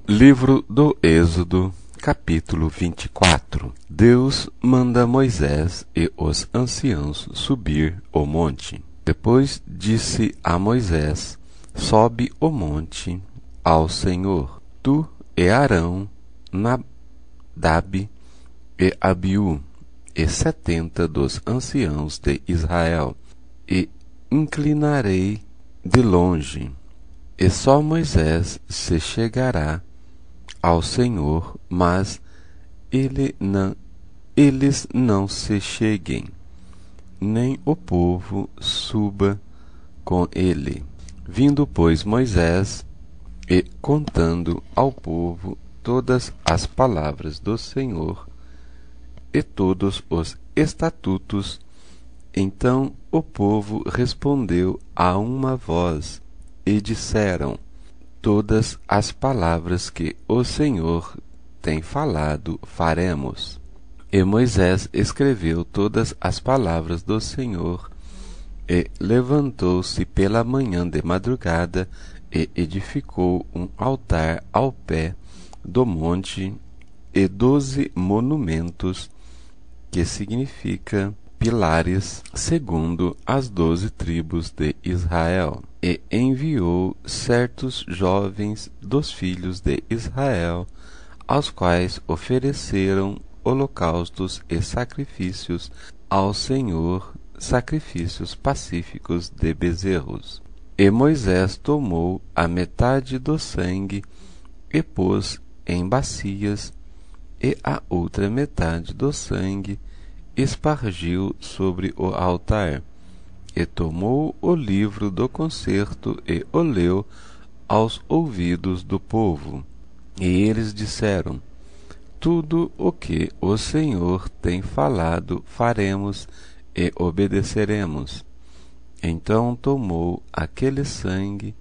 Livro do Êxodo, capítulo 24. Deus manda Moisés e os anciãos subir o monte. Depois disse a Moisés: sobe o monte ao Senhor, tu e Arão, Nadab e Abiú, e 70 dos anciãos de Israel, e inclinarei de longe, e só Moisés se chegará ao Senhor, mas eles não se cheguem, nem o povo suba com ele. Vindo, pois, Moisés, e contando ao povo todas as palavras do Senhor e todos os estatutos, então o povo respondeu a uma voz, e disseram: todas as palavras que o Senhor tem falado faremos. E Moisés escreveu todas as palavras do Senhor, e levantou-se pela manhã de madrugada, e edificou um altar ao pé do monte, e 12 monumentos, que significa pilares, segundo as 12 tribos de Israel. E enviou certos jovens dos filhos de Israel, aos quais ofereceram holocaustos e sacrifícios ao Senhor, sacrifícios pacíficos de bezerros. E Moisés tomou a metade do sangue e pôs em bacias, e a outra metade do sangue espargiu sobre o altar, e tomou o livro do concerto e o leu aos ouvidos do povo. E eles disseram: tudo o que o Senhor tem falado faremos e obedeceremos. Então tomou aquele sangue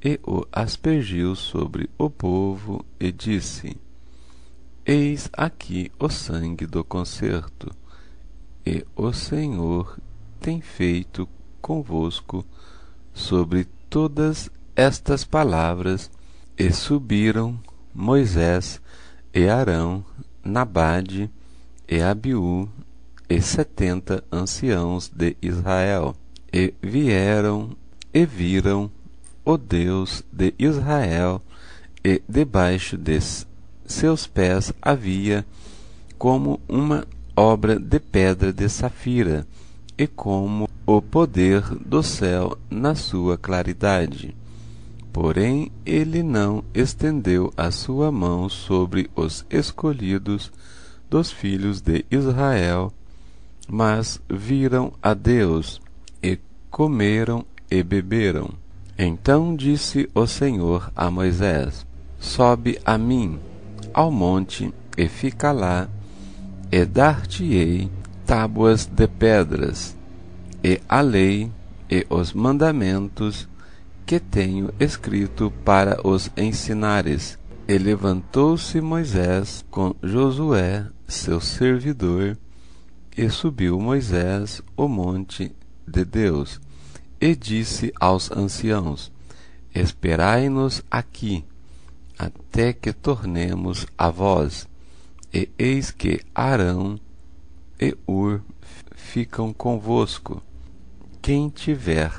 e o aspergiu sobre o povo e disse: eis aqui o sangue do concerto, e o Senhor tem feito convosco sobre todas estas palavras. E subiram Moisés e Arão, Nadab e Abiú, e 70 anciãos de Israel, e vieram e viram o Deus de Israel, e debaixo de seus pés havia como uma obra de pedra de safira, e como o poder do céu na sua claridade. Porém ele não estendeu a sua mão sobre os escolhidos dos filhos de Israel, mas viram a Deus, e comeram e beberam. Então disse o Senhor a Moisés: sobe a mim ao monte, e fica lá, e dar-te-ei tábuas de pedras, e a lei e os mandamentos que tenho escrito para os ensinares. E levantou-se Moisés com Josué, seu servidor, e subiu Moisés o monte de Deus, e disse aos anciãos: esperai-nos aqui, até que tornemos a vós. E eis que Arão e Hur ficam convosco. Quem tiver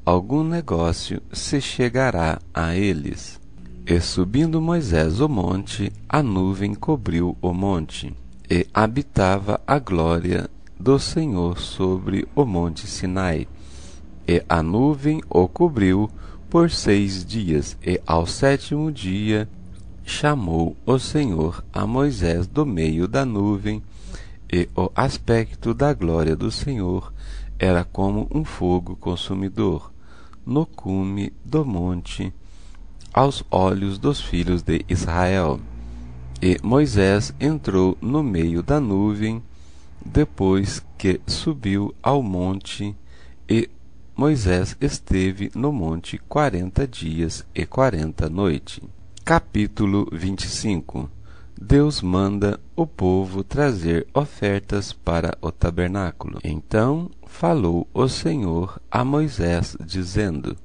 algum negócio se chegará a eles. E subindo Moisés o monte, a nuvem cobriu o monte, e habitava a glória do Senhor sobre o monte Sinai. E a nuvem o cobriu por 6 dias, e ao 7º dia chamou o Senhor a Moisés do meio da nuvem, e o aspecto da glória do Senhor era como um fogo consumidor no cume do monte, aos olhos dos filhos de Israel. E Moisés entrou no meio da nuvem, depois que subiu ao monte, e Moisés esteve no monte 40 dias e 40 noites. Capítulo 25. Deus manda o povo trazer ofertas para o tabernáculo. Então falou o Senhor a Moisés, dizendo: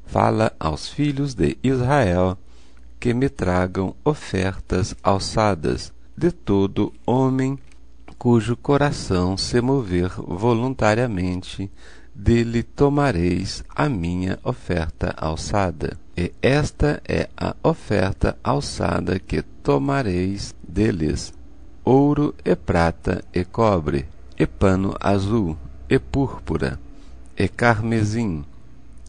fala aos filhos de Israel que me tragam ofertas alçadas. De todo homem cujo coração se mover voluntariamente, dele tomareis a minha oferta alçada. E esta é a oferta alçada que tomareis deles: ouro e prata e cobre, e pano azul, e púrpura, e carmesim,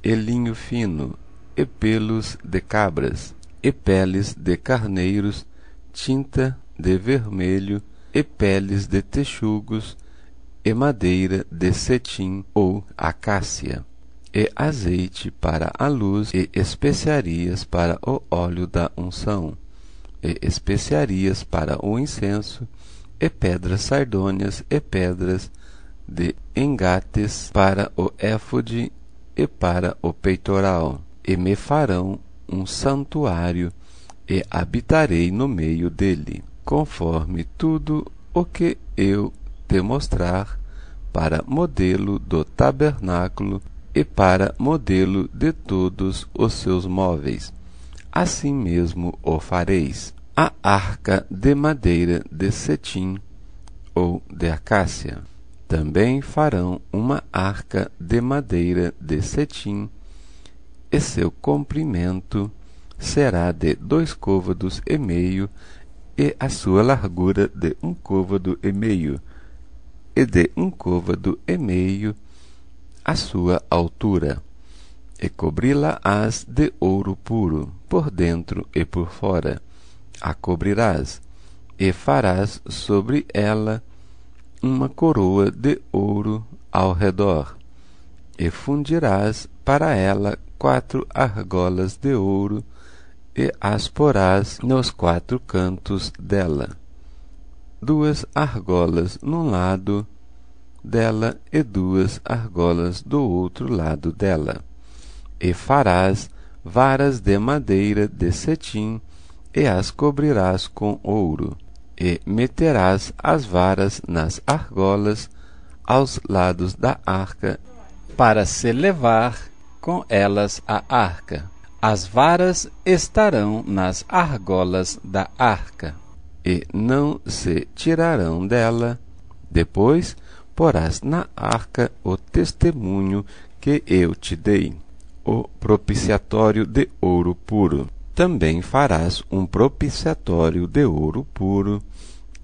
e linho fino, e pelos de cabras, e peles de carneiros, tinta de vermelho, e peles de texugos, e madeira de cetim ou acácia, e azeite para a luz, e especiarias para o óleo da unção, e especiarias para o incenso, e pedras sardônias, e pedras de engates para o éfode e para o peitoral. E me farão um santuário, e habitarei no meio dele, conforme tudo o que eu te mostrar, para modelo do tabernáculo e para modelo de todos os seus móveis. Assim mesmo o fareis. A arca de madeira de cetim ou de acácia. Também farão uma arca de madeira de cetim, e seu comprimento será de 2 côvados e meio, e a sua largura de 1 côvado e meio, e de 1 côvado e meio a sua altura. E cobri-la-ás de ouro puro, por dentro e por fora. A cobrirás, e farás sobre ela uma coroa de ouro ao redor, e fundirás para ela 4 argolas de ouro, e as porás nos 4 cantos dela, 2 argolas num lado dela e 2 argolas do outro lado dela. E farás varas de madeira de cetim, e as cobrirás com ouro, e meterás as varas nas argolas aos lados da arca, para se levar com elas a arca. As varas estarão nas argolas da arca, e não se tirarão dela. Depois porás na arca o testemunho que eu te dei, o propiciatório de ouro puro. Também farás um propiciatório de ouro puro,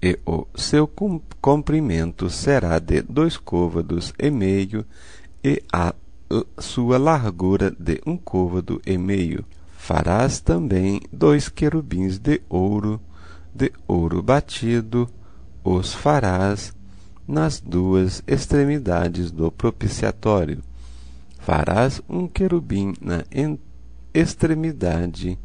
e o seu comprimento será de 2 côvados e meio, e a sua largura de 1 côvado e meio. Farás também 2 querubins de ouro batido, os farás nas 2 extremidades do propiciatório. Farás um querubim na extremidade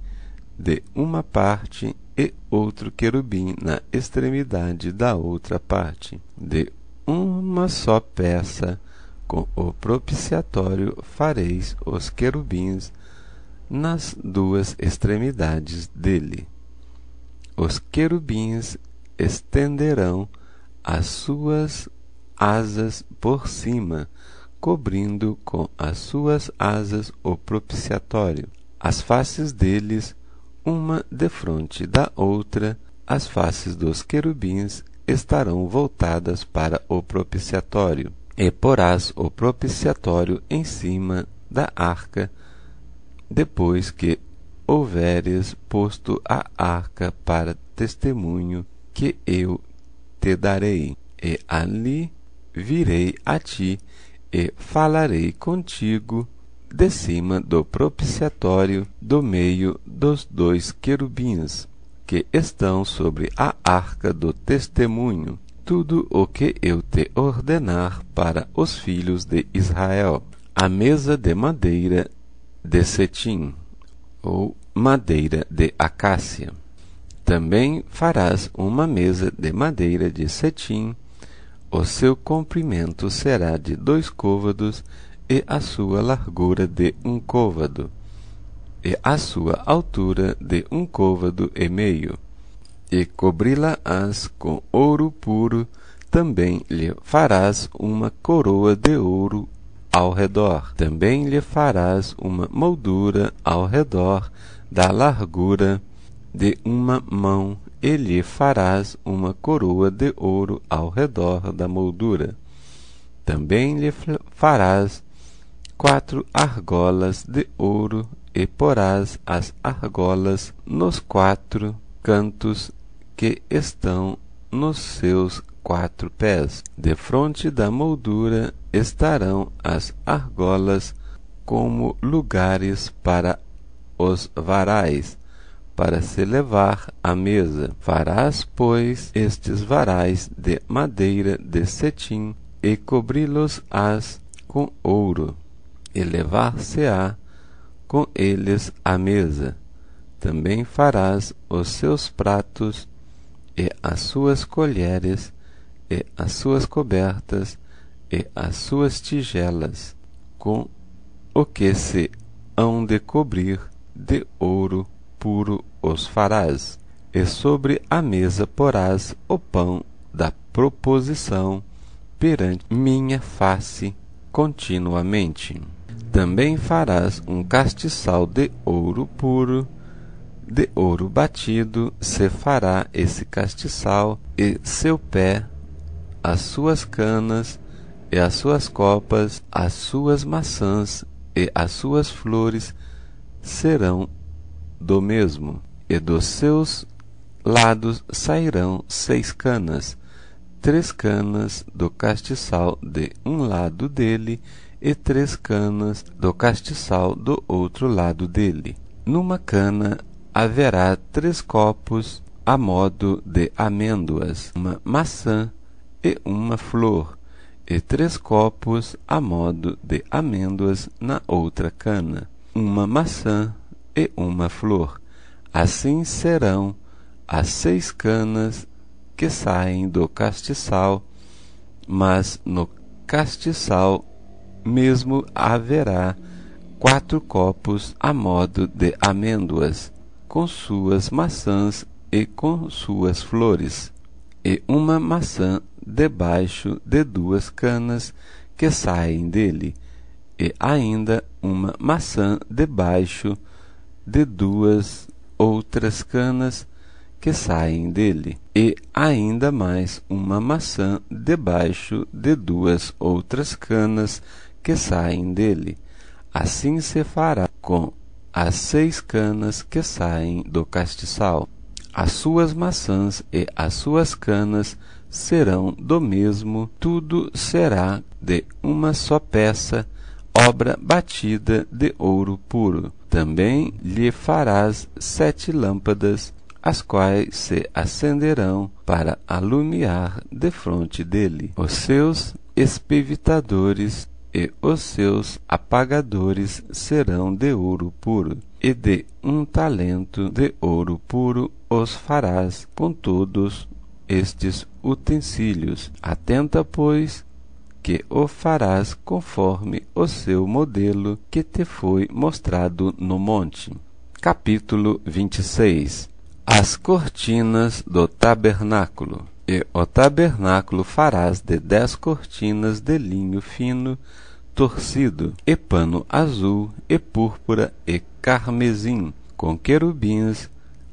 de uma parte, e outro querubim na extremidade da outra parte. De uma só peça com o propiciatório fareis os querubins nas 2 extremidades dele. Os querubins estenderão as suas asas por cima, cobrindo com as suas asas o propiciatório. As faces deles, uma defronte da outra, as faces dos querubins estarão voltadas para o propiciatório. E porás o propiciatório em cima da arca, depois que houveres posto a arca para testemunho que eu te darei. E ali virei a ti, e falarei contigo de cima do propiciatório, do meio dos 2 querubins que estão sobre a arca do testemunho, tudo o que eu te ordenar para os filhos de Israel. A mesa de madeira de cetim, ou madeira de acácia. Também farás uma mesa de madeira de cetim. O seu comprimento será de 2 côvados, e a sua largura de 1 côvado, e a sua altura de 1 côvado e meio. E cobri-la-ás com ouro puro. Também lhe farás uma coroa de ouro ao redor. Também lhe farás uma moldura ao redor da largura de uma mão, e lhe farás uma coroa de ouro ao redor da moldura. Também lhe farás 4 argolas de ouro, e porás as argolas nos 4 cantos que estão nos seus 4 pés. Defronte da moldura estarão as argolas como lugares para os varais, para se levar à mesa. Farás, pois, estes varais de madeira de cetim, e cobri-los-ás com ouro, e levar-se-á com eles à mesa. Também farás os seus pratos, e as suas colheres, e as suas cobertas, e as suas tigelas, com o que se hão de cobrir de ouro puro os farás. E sobre a mesa porás o pão da proposição perante minha face continuamente. Também farás um castiçal de ouro puro, de ouro batido se fará esse castiçal, e seu pé, as suas canas, e as suas copas, as suas maçãs e as suas flores serão do mesmo. E dos seus lados sairão 6 canas, 3 canas do castiçal de um lado dele, e 3 canas do castiçal do outro lado dele. Numa cana haverá 3 copos a modo de amêndoas, uma maçã e uma flor, e 3 copos a modo de amêndoas na outra cana, uma maçã e uma flor. Assim serão as 6 canas que saem do castiçal, mas no castiçal mesmo haverá 4 copos a modo de amêndoas, com suas maçãs e com suas flores, e uma maçã debaixo de 2 canas que saem dele, e ainda uma maçã debaixo de 2 outras canas que saem dele, e ainda mais uma maçã debaixo de 2 outras canas que saem dele. Assim se fará com as 6 canas que saem do castiçal. As suas maçãs e as suas canas serão do mesmo, tudo será de uma só peça, obra batida de ouro puro. Também lhe farás 7 lâmpadas, as quais se acenderão para alumiar defronte dele. Os seus espevitadores e os seus apagadores serão de ouro puro, e de 1 talento de ouro puro os farás com todos estes utensílios. Atenta, pois, que o farás conforme o seu modelo que te foi mostrado no monte. Capítulo 26. As cortinas do tabernáculo. E o tabernáculo farás de 10 cortinas de linho fino, torcido, e pano azul, e púrpura, e carmesim. Com querubins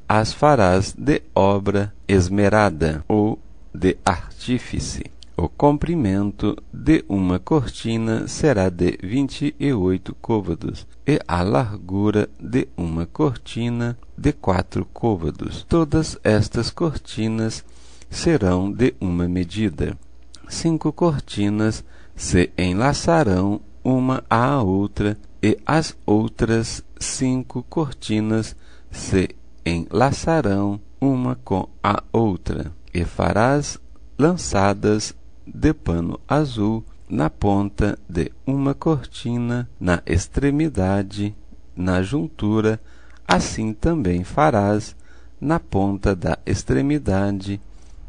as farás de obra esmerada, ou de artífice. O comprimento de uma cortina será de 28 côvados, e a largura de uma cortina de 4 côvados. Todas estas cortinas serão de uma medida. 5 cortinas se enlaçarão uma à outra, e as outras 5 cortinas se enlaçarão uma com a outra. E farás lançadas de pano azul na ponta de uma cortina, na extremidade, na juntura. Assim também farás na ponta da extremidade,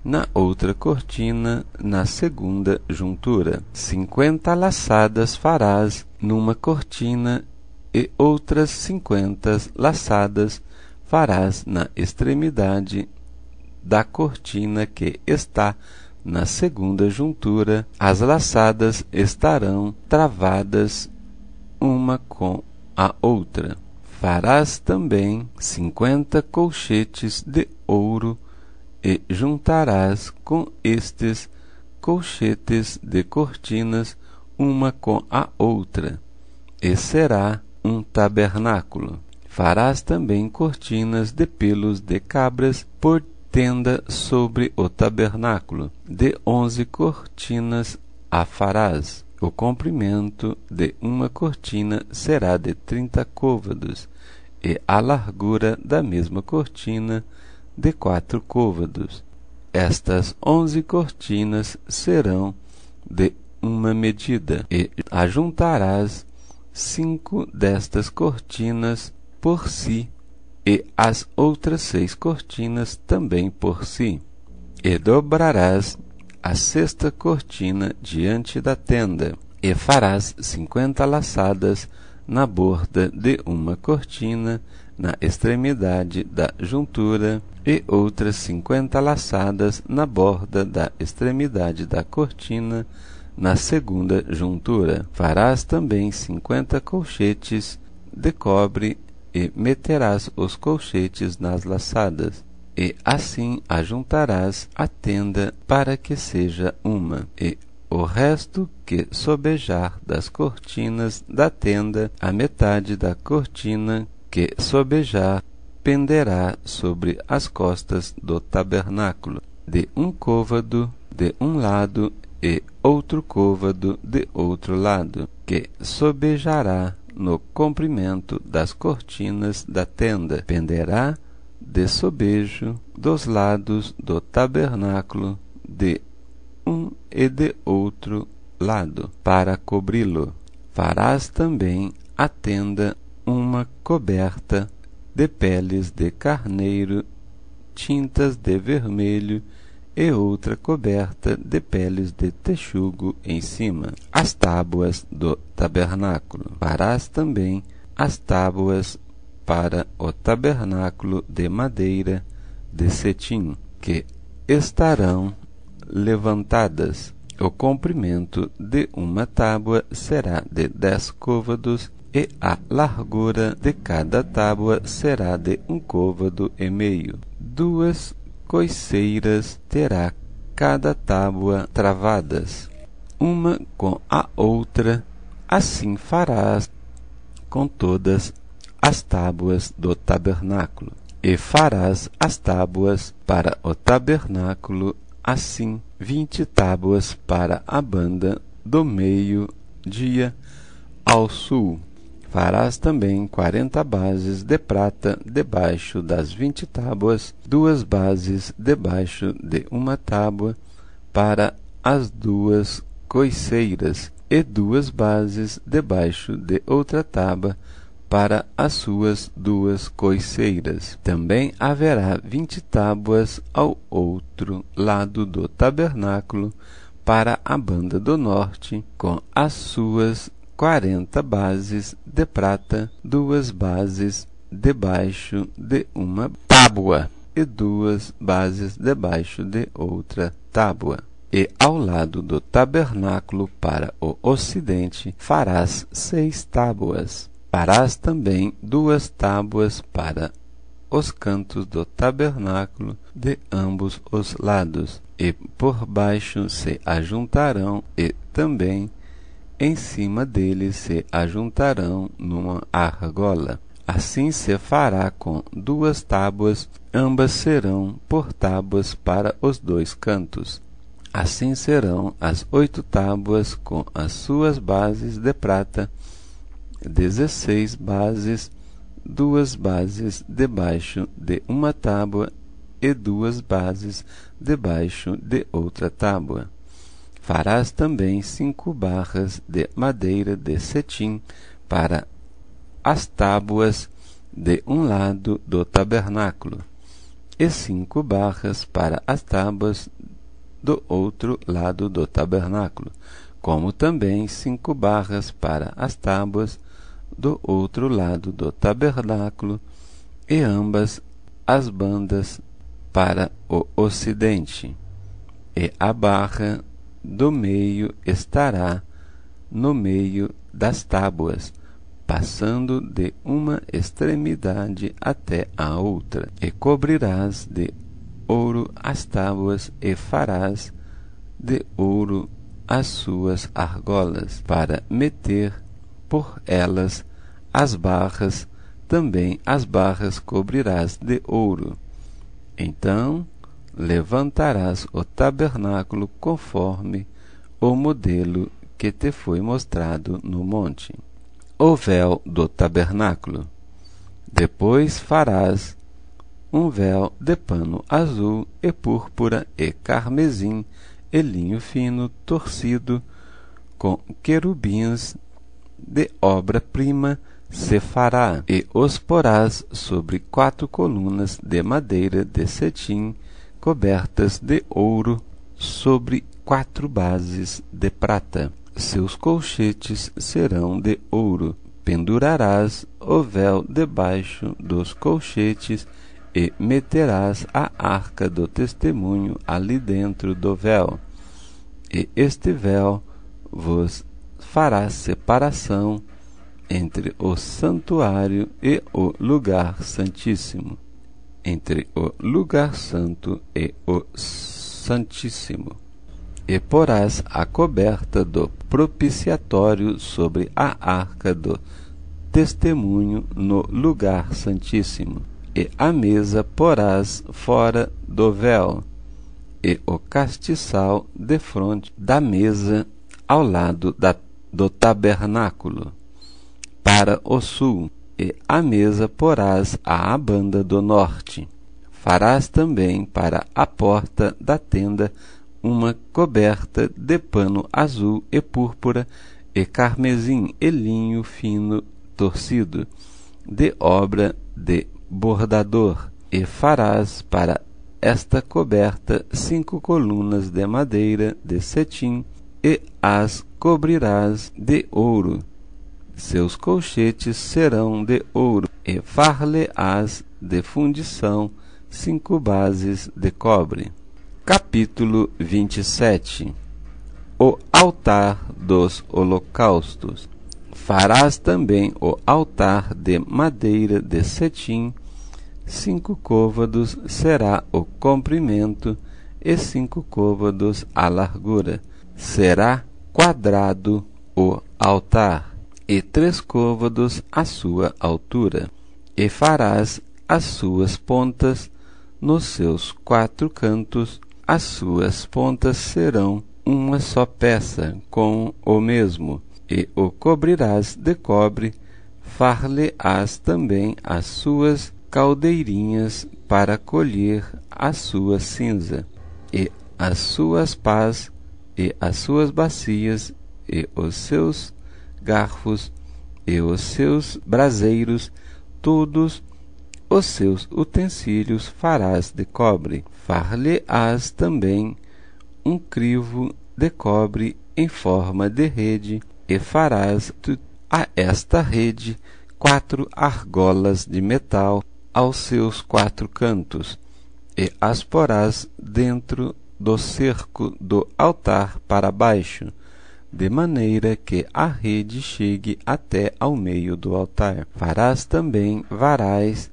na outra cortina, na segunda juntura. 50 laçadas farás numa cortina, e outras 50 laçadas farás na extremidade da cortina que está na segunda juntura. As laçadas estarão travadas uma com a outra. Farás também 50 colchetes de ouro, e juntarás com estes colchetes de cortinas uma com a outra, e será um tabernáculo. Farás também cortinas de pelos de cabras por tenda sobre o tabernáculo. De 11 cortinas a farás. O comprimento de uma cortina será de 30 côvados, e a largura da mesma cortina de 4 côvados. Estas 11 cortinas serão de uma medida, e ajuntarás 5 destas cortinas por si, e as outras 6 cortinas também por si. E dobrarás a 6ª cortina diante da tenda, e farás 50 laçadas na borda de uma cortina, na extremidade da juntura, e outras 50 laçadas na borda da extremidade da cortina, na 2ª juntura. Farás também 50 colchetes de cobre, e meterás os colchetes nas laçadas. E assim ajuntarás a tenda para que seja uma, e o resto que sobejar das cortinas da tenda, a metade da cortina que sobejar, penderá sobre as costas do tabernáculo, de um côvado de um lado e outro côvado de outro lado, que sobejará no comprimento das cortinas da tenda, penderá de sobejo dos lados do tabernáculo, de um e de outro lado, para cobri-lo. Farás também a tenda uma coberta de peles de carneiro tintas de vermelho, e outra coberta de peles de texugo em cima. As tábuas do tabernáculo. Farás também as tábuas para o tabernáculo de madeira de cetim, que estarão levantadas. O comprimento de uma tábua será de 10 côvados, e a largura de cada tábua será de 1 côvado e meio. 2 coiceiras terá cada tábua travadas, uma com a outra. Assim farás com todas as tábuas do tabernáculo. E farás as tábuas para o tabernáculo assim: 20 tábuas para a banda do meio-dia ao sul. Farás também 40 bases de prata debaixo das 20 tábuas, 2 bases debaixo de uma tábua para as 2 coiceiras, e 2 bases debaixo de outra tábua para as suas 2 coiceiras. Também haverá 20 tábuas ao outro lado do tabernáculo para a banda do norte, com as suas 40 bases de prata, 2 bases debaixo de uma tábua e 2 bases debaixo de outra tábua. E ao lado do tabernáculo para o ocidente farás 6 tábuas. Farás também 2 tábuas para os cantos do tabernáculo de ambos os lados, e por baixo se ajuntarão, e também em cima deles se ajuntarão numa argola. Assim se fará com 2 tábuas, ambas serão por tábuas para os 2 cantos. Assim serão as 8 tábuas com as suas bases de prata, 16 bases, 2 bases debaixo de uma tábua e 2 bases debaixo de outra tábua. Farás também 5 barras de madeira de cetim para as tábuas de um lado do tabernáculo, e 5 barras para as tábuas do outro lado do tabernáculo, como também 5 barras para as tábuas do outro lado do tabernáculo, e ambas as bandas para o ocidente. E a barra do meio estará no meio das tábuas, passando de uma extremidade até a outra. E cobrirás de ouro as tábuas e farás de ouro as suas argolas, para meter por elas as barras, também as barras cobrirás de ouro. Então levantarás o tabernáculo conforme o modelo que te foi mostrado no monte. O véu do tabernáculo. Depois farás um véu de pano azul e púrpura e carmesim e linho fino torcido, com querubins de obra-prima se fará, e os porás sobre 4 colunas de madeira de cetim, cobertas de ouro, sobre 4 bases de prata. Seus colchetes serão de ouro. Pendurarás o véu debaixo dos colchetes e meterás a arca do testemunho ali dentro do véu. E este véu vos fará separação entre o santuário e o lugar santíssimo, entre o lugar santo e o santíssimo. E porás a coberta do propiciatório sobre a arca do testemunho no lugar santíssimo. E a mesa porás fora do véu, e o castiçal defronte da mesa ao lado do tabernáculo, para o sul, e a mesa porás à banda do norte. Farás também para a porta da tenda uma coberta de pano azul e púrpura e carmesim e linho fino torcido, de obra de bordador, e farás para esta coberta 5 colunas de madeira de cetim, e as cobrirás de ouro. Seus colchetes serão de ouro, e far-lhe-ás de fundição 5 bases de cobre. Capítulo 27. O altar dos holocaustos. Farás também o altar de madeira de cetim, 5 côvados será o comprimento e 5 côvados a largura. Será quadrado o altar, e 3 côvados a sua altura. E farás as suas pontas nos seus 4 cantos. As suas pontas serão uma só peça com o mesmo, e o cobrirás de cobre. Far-lhe-ás também as suas caldeirinhas para colher a sua cinza, e as suas pás, e as suas bacias, e os seus garfos, e os seus braseiros, todos os seus utensílios farás de cobre. Far-lhe-ás também um crivo de cobre em forma de rede, e farás a esta rede 4 argolas de metal aos seus 4 cantos, e as porás dentro do cerco do altar para baixo, de maneira que a rede chegue até ao meio do altar. Farás também varais,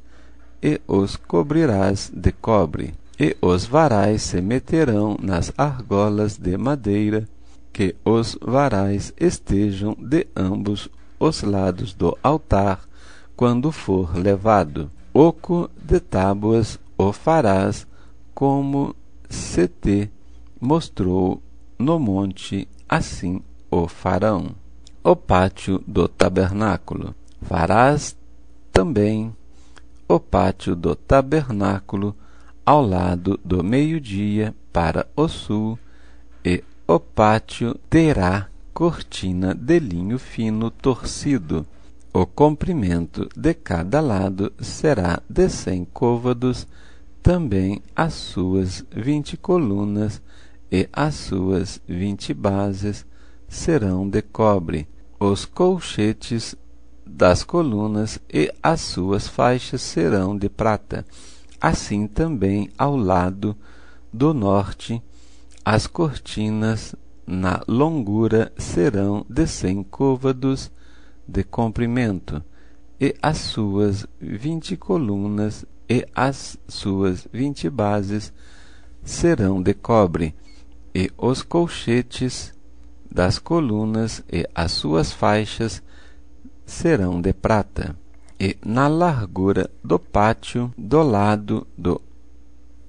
e os cobrirás de cobre, e os varais se meterão nas argolas de madeira, que os varais estejam de ambos os lados do altar quando for levado. Oco de tábuas o farás, como se te mostrou no monte, assim o farão. O pátio do tabernáculo. Farás também o pátio do tabernáculo ao lado do meio-dia para o sul, e o pátio terá cortina de linho fino torcido. O comprimento de cada lado será de 100 côvados, também as suas 20 colunas e as suas 20 bases serão de cobre. Os colchetes das colunas e as suas faixas serão de prata. Assim também ao lado do norte, as cortinas na longura serão de 100 côvados, de comprimento, e as suas 20 colunas e as suas 20 bases serão de cobre, e os colchetes das colunas e as suas faixas serão de prata. E na largura do pátio do lado do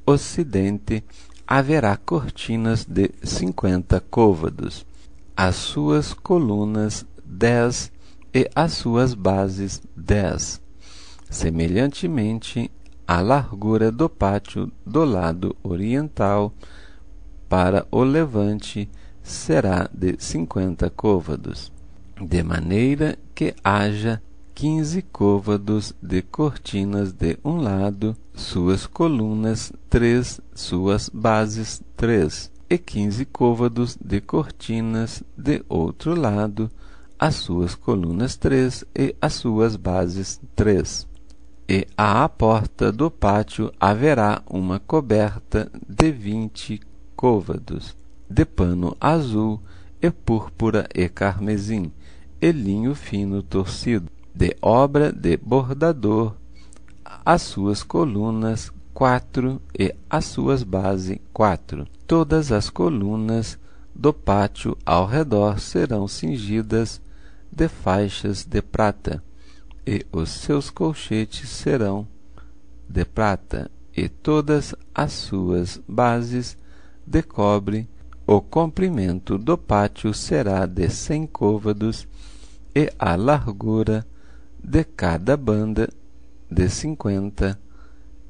ocidente haverá cortinas de 50 côvados, as suas colunas 10 e as suas bases 10. Semelhantemente, a largura do pátio do lado oriental para o levante será de 50 côvados, de maneira que haja 15 côvados de cortinas de um lado, suas colunas 3, suas bases 3, e 15 côvados de cortinas de outro lado, as suas colunas 3 e as suas bases 3. E à porta do pátio haverá uma coberta de 20 côvados, de pano azul e púrpura e carmesim, e linho fino torcido, de obra de bordador, as suas colunas 4 e as suas bases 4. Todas as colunas do pátio ao redor serão cingidas de faixas de prata, e os seus colchetes serão de prata, e todas as suas bases de cobre. O comprimento do pátio será de 100 côvados, e a largura de cada banda de 50,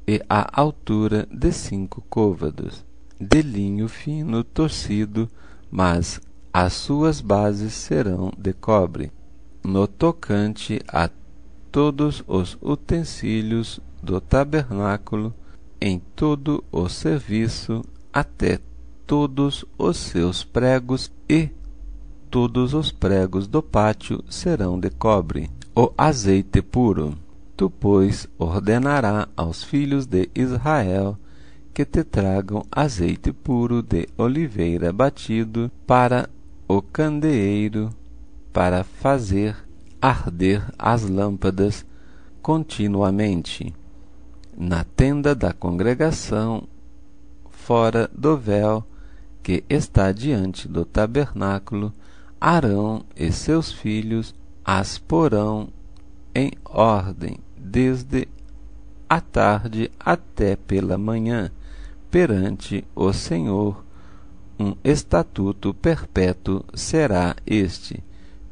e a altura de 5 côvados, de linho fino torcido, mas as suas bases serão de cobre. No tocante a todos os utensílios do tabernáculo, em todo o serviço, até todos os seus pregos e todos os pregos do pátio serão de cobre. O azeite puro. Tu, pois, ordenará aos filhos de Israel que te tragam azeite puro de oliveira batido para o candeeiro, para fazer arder as lâmpadas continuamente, na tenda da congregação, fora do véu que está diante do tabernáculo. Arão e seus filhos as porão em ordem, desde a tarde até pela manhã, perante o Senhor. Um estatuto perpétuo será este,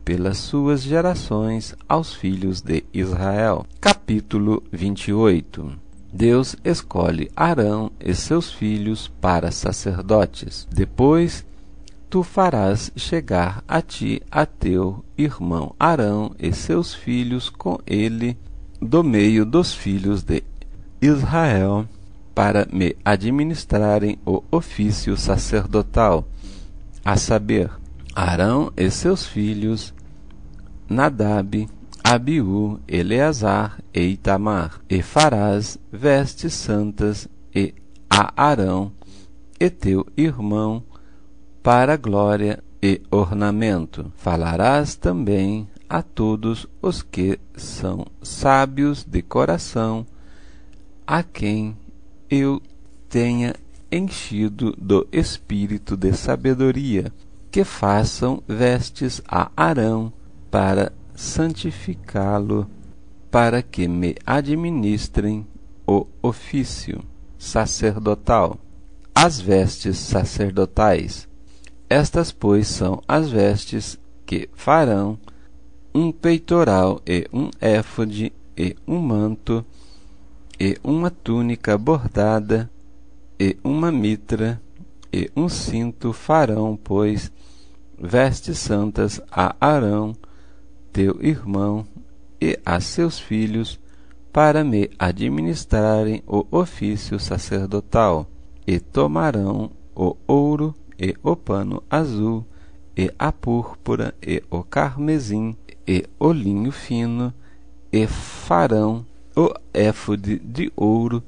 pelas suas gerações aos filhos de Israel. Capítulo 28. Deus escolhe Arão e seus filhos para sacerdotes. Depois tu farás chegar a ti a teu irmão Arão e seus filhos com ele do meio dos filhos de Israel, para me administrarem o ofício sacerdotal, a saber, Arão e seus filhos, Nadab, Abiú, Eleazar e Itamar. E farás vestes santas e a Arão e teu irmão para glória e ornamento. Falarás também a todos os que são sábios de coração, a quem eu tenha enchido do espírito de sabedoria, que façam vestes a Arão para santificá-lo, para que me administrem o ofício sacerdotal. As vestes sacerdotais. Estas, pois, são as vestes que farão: um peitoral e um éfode e um manto e uma túnica bordada e uma mitra e um cinto. Farão, pois, vestes santas a Arão, teu irmão, e a seus filhos, para me administrarem o ofício sacerdotal. E tomarão o ouro e o pano azul, e a púrpura, e o carmesim, e o linho fino, e farão o éfode de ouro,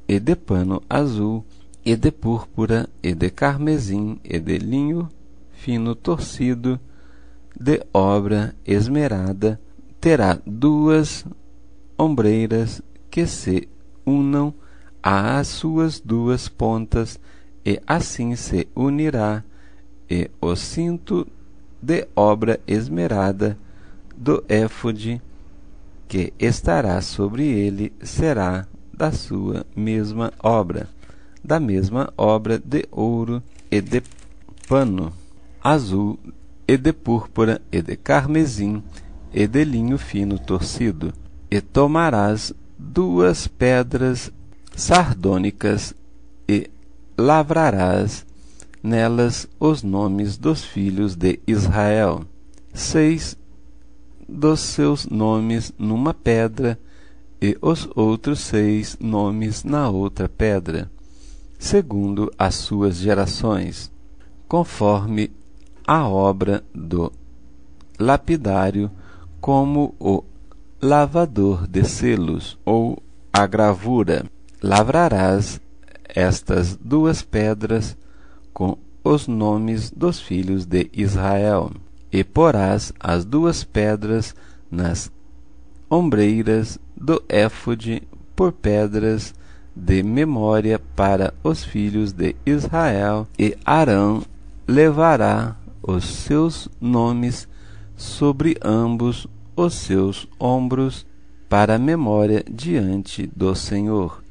e de pano azul, e de púrpura, e de carmesim, e de linho fino torcido, de obra esmerada, terá duas ombreiras que se unam às suas duas pontas, e assim se unirá, e o cinto de obra esmerada do éfode que estará sobre ele será da sua mesma obra, da mesma obra de ouro e de pano azul e de púrpura e de carmesim e de linho fino torcido. E tomarás duas pedras sardônicas e lavrarás nelas os nomes dos filhos de Israel, 6 dos seus nomes numa pedra, e os outros 6 nomes na outra pedra, segundo as suas gerações, conforme a obra do lapidário, como o lavador de selos, ou a gravura. Lavrarás estas duas pedras com os nomes dos filhos de Israel, e porás as duas pedras nas ombreiras do éfode por pedras de memória para os filhos de Israel, e Arão levará os seus nomes sobre ambos os seus ombros para memória diante do Senhor.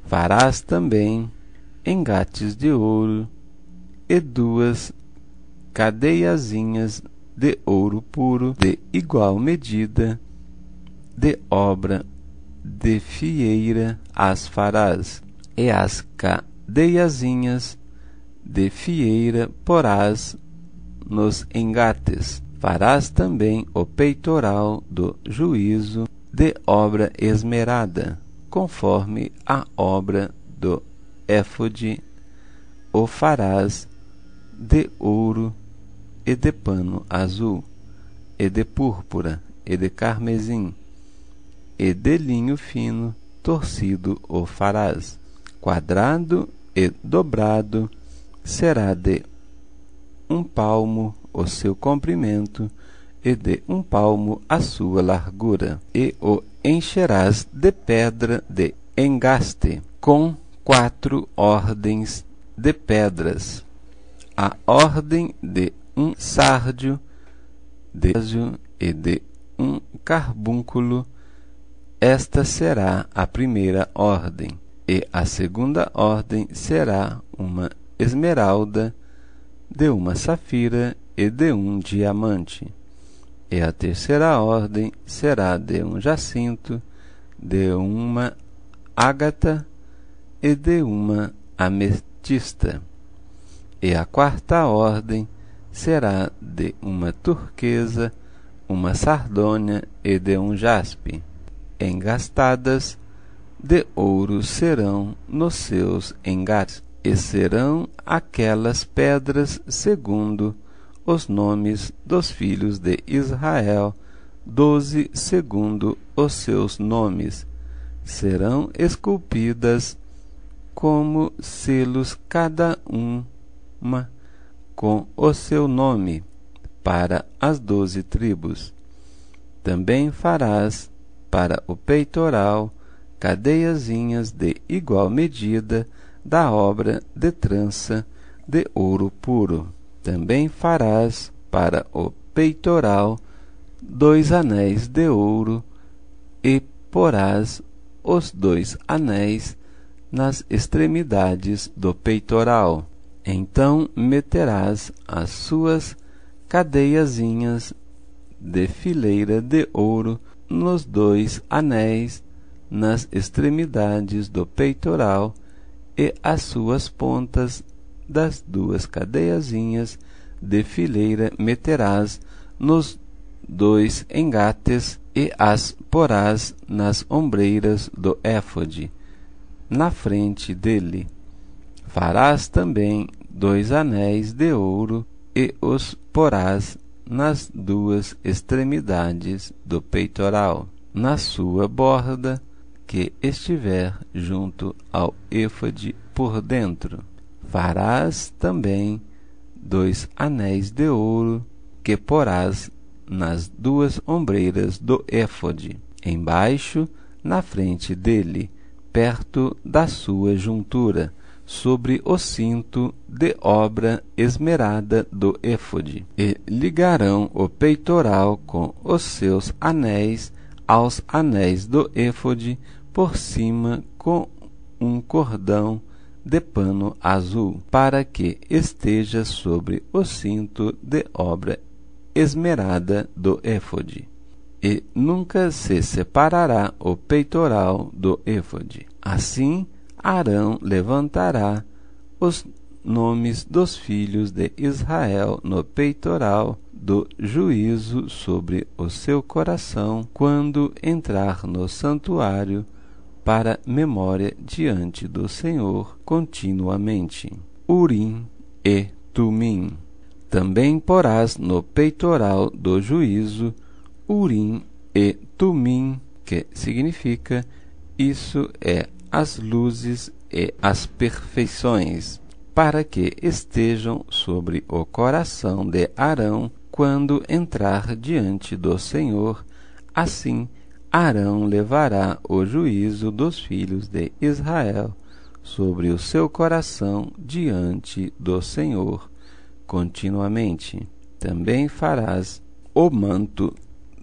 Farás também engates de ouro e duas cadeiazinhas de ouro puro de igual medida, de obra de fieira as farás, e as cadeiazinhas de fieira porás nos engates. Farás também o peitoral do juízo de obra esmerada, conforme a obra do éfode, o farás de ouro e de pano azul, e de púrpura, e de carmesim, e de linho fino torcido o farás. Quadrado e dobrado será de 1 palmo o seu comprimento, e de 1 palmo a sua largura, e o encherás de pedra de engaste, com 4 ordens de pedras, a ordem de um sárdio, de e de um carbúnculo. Esta será a primeira ordem, e a segunda ordem será uma esmeralda, de uma safira e de um diamante, e a terceira ordem será de um jacinto, de uma ágata e de uma ametista, e a quarta ordem será de uma turquesa, uma sardônia e de um jaspe. Engastadas de ouro serão nos seus engates, e serão aquelas pedras segundo os nomes dos filhos de Israel, 12 segundo os seus nomes. Serão esculpidas como selos, cada uma com o seu nome, para as 12 tribos. Também farás para o peitoral cadeiazinhas de igual medida, da obra de trança de ouro puro. Também farás para o peitoral 2 anéis de ouro, e porás os 2 anéis nas extremidades do peitoral. Então meterás as suas cadeiazinhas de fileira de ouro nos 2 anéis nas extremidades do peitoral, e as suas pontas das 2 cadeiazinhas de fileira meterás nos 2 engates, e as porás nas ombreiras do éfode, na frente dele. Farás também 2 anéis de ouro, e os porás nas 2 extremidades do peitoral, na sua borda que estiver junto ao éfode por dentro. Farás também 2 anéis de ouro, que porás nas duas ombreiras do éfode, embaixo, na frente dele, perto da sua juntura, sobre o cinto de obra esmerada do éfode. E ligarão o peitoral com os seus anéis aos anéis do éfode, por cima com um cordão de pano azul, para que esteja sobre o cinto de obra esmerada do éfode. E nunca se separará o peitoral do éfode. Assim, Arão levantará os nomes dos filhos de Israel no peitoral do juízo sobre o seu coração, quando entrar no santuário, para memória diante do Senhor continuamente. Urim e Tumim. Também porás no peitoral do juízo Urim e Tumim, que significa isso é as luzes e as perfeições, para que estejam sobre o coração de Arão quando entrar diante do Senhor. Assim, Arão levará o juízo dos filhos de Israel sobre o seu coração diante do Senhor continuamente. Também farás o manto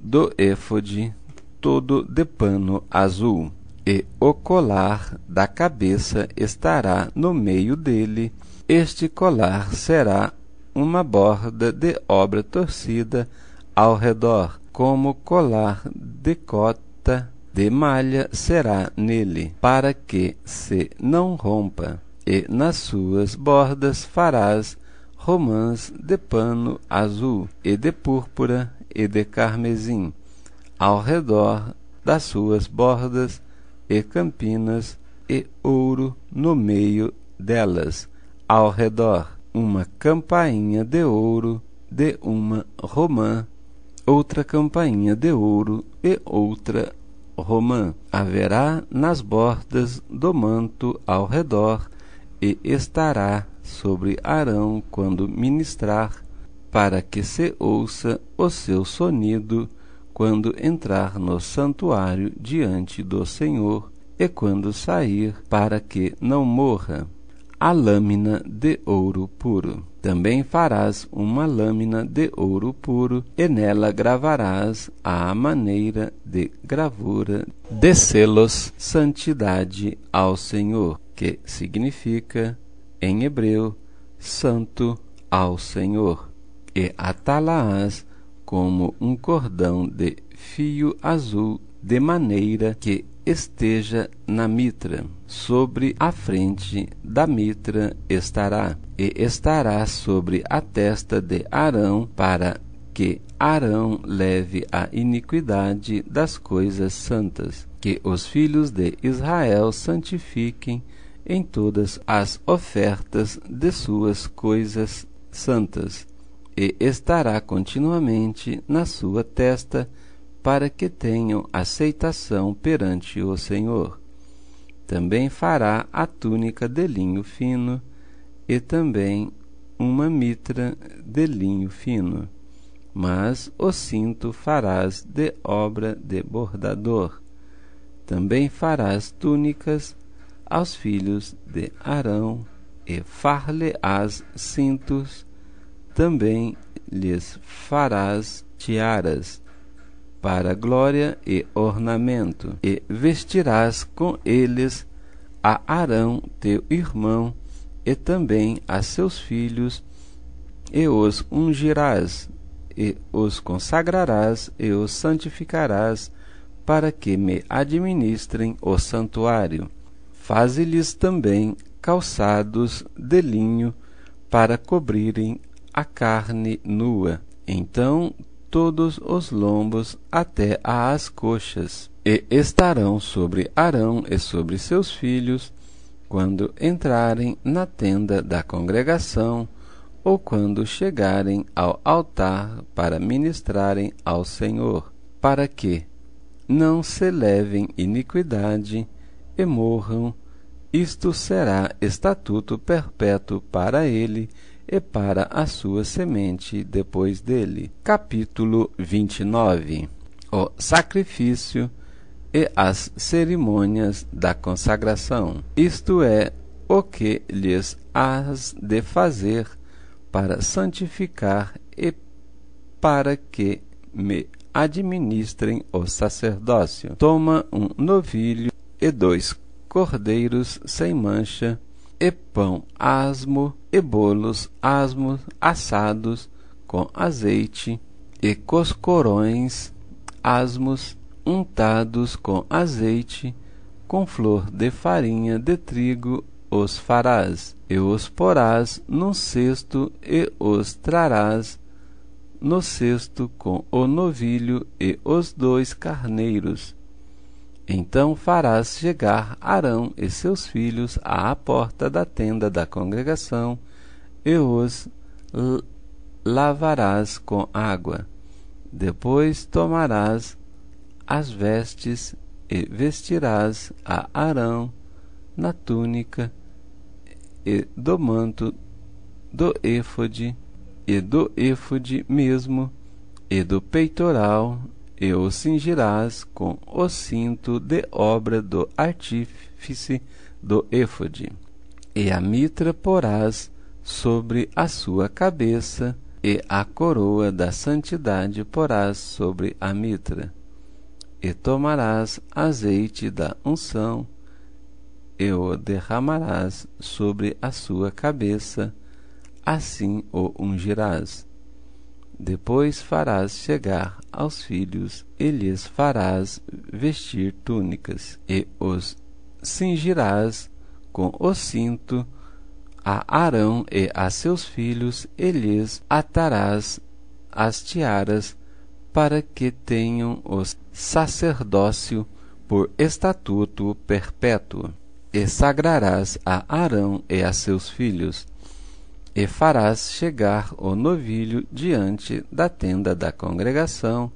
do éfode todo de pano azul, e o colar da cabeça estará no meio dele. Este colar será uma borda de obra torcida ao redor, como colar de cota de malha será nele, para que se não rompa. E nas suas bordas farás romãs de pano azul, e de púrpura, e de carmesim, ao redor das suas bordas, e campinas, e ouro no meio delas, ao redor, uma campainha de ouro de uma romã, outra campainha de ouro e outra romã haverá nas bordas do manto ao redor, e estará sobre Arão quando ministrar, para que se ouça o seu sonido quando entrar no santuário diante do Senhor, e quando sair, para que não morra. A lâmina de ouro puro. Também farás uma lâmina de ouro puro, e nela gravarás à maneira de gravura de selos santidade ao Senhor, que significa, em hebreu, santo ao Senhor. E atá-la-ás como um cordão de fio azul, de maneira que esteja na mitra. Sobre a frente da mitra estará, e estará sobre a testa de Arão, para que Arão leve a iniquidade das coisas santas, que os filhos de Israel santifiquem em todas as ofertas de suas coisas santas, e estará continuamente na sua testa, para que tenham aceitação perante o Senhor. Também fará a túnica de linho fino, e também uma mitra de linho fino, mas o cinto farás de obra de bordador. Também farás túnicas aos filhos de Arão, e far-lhe-ás cintos. Também lhes farás tiaras para glória e ornamento, e vestirás com eles a Arão teu irmão, e também a seus filhos, e os ungirás, e os consagrarás, e os santificarás, para que me administrem o santuário. Faze-lhes também calçados de linho, para cobrirem a carne nua, então todos os lombos até às coxas, e estarão sobre Arão e sobre seus filhos, quando entrarem na tenda da congregação, ou quando chegarem ao altar para ministrarem ao Senhor, para que não se levem iniquidade e morram. Isto será estatuto perpétuo para ele e para a sua semente depois dele. Capítulo 29. O sacrifício e as cerimônias da consagração, isto é, o que lhes has de fazer para santificar e para que me administrem o sacerdócio. Toma um novilho e 2 cordeiros sem mancha, e pão asmo, e bolos asmos assados com azeite, e coscorões asmos untados com azeite, com flor de farinha de trigo os farás, e os porás num cesto, e os trarás no cesto com o novilho e os 2 carneiros. Então farás chegar Arão e seus filhos à porta da tenda da congregação, e os lavarás com água. Depois tomarás as vestes e vestirás a Arão na túnica e do manto do éfode, e do éfode mesmo, e do peitoral, e o cingirás com o cinto de obra do artífice do éfode. E a mitra porás sobre a sua cabeça, e a coroa da santidade porás sobre a mitra. E tomarás azeite da unção, e o derramarás sobre a sua cabeça, assim o ungirás. Depois farás chegar aos filhos, e lhes farás vestir túnicas, e os cingirás com o cinto a Arão e a seus filhos, e lhes atarás as tiaras, para que tenham o sacerdócio por estatuto perpétuo. E sagrarás a Arão e a seus filhos, e farás chegar o novilho diante da tenda da congregação,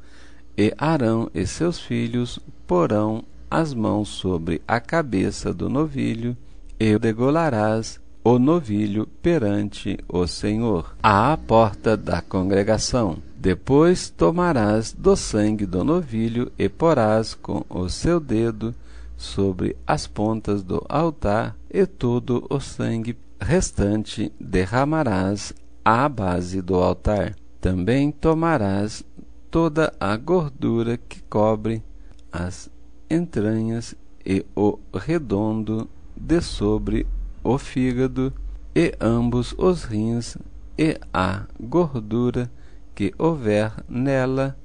e Arão e seus filhos porão as mãos sobre a cabeça do novilho, e degolarás o novilho perante o Senhor, à porta da congregação. Depois tomarás do sangue do novilho, e porás com o seu dedo sobre as pontas do altar, e todo o sangue restante derramarás à base do altar. Também tomarás toda a gordura que cobre as entranhas, e o redondo de sobre o fígado, e ambos os rins, e a gordura que houver nela,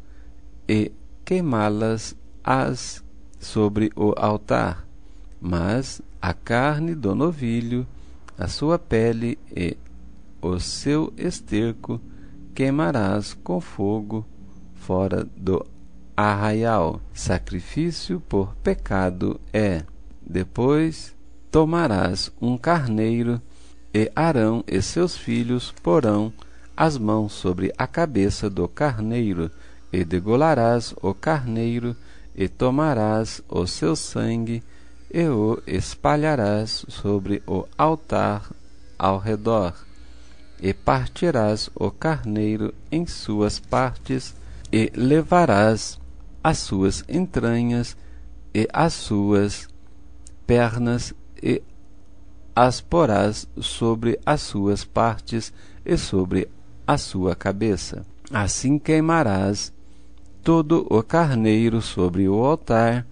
e queimá-las sobre o altar. Mas a carne do novilho, a sua pele e o seu esterco queimarás com fogo fora do arraial. Sacrifício por pecado é. Depois tomarás um carneiro, e Arão e seus filhos porão as mãos sobre a cabeça do carneiro, e degolarás o carneiro, e tomarás o seu sangue, e o espalharás sobre o altar ao redor, e partirás o carneiro em suas partes, e levarás as suas entranhas e as suas pernas, e as porás sobre as suas partes e sobre a sua cabeça. Assim queimarás todo o carneiro sobre o altar,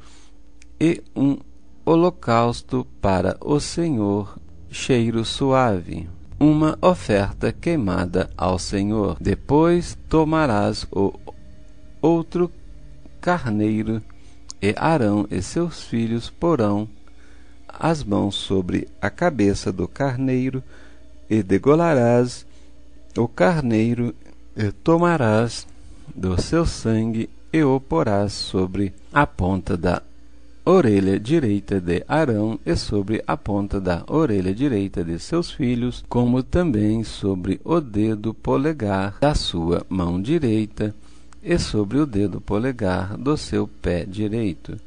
e um holocausto para o Senhor, cheiro suave, uma oferta queimada ao Senhor. Depois tomarás o outro carneiro, e Arão e seus filhos porão as mãos sobre a cabeça do carneiro, e degolarás o carneiro, e tomarás do seu sangue, e o porás sobre a ponta da orelha direita de Arão, e sobre a ponta da orelha direita de seus filhos, como também sobre o dedo polegar da sua mão direita, e sobre o dedo polegar do seu pé direito.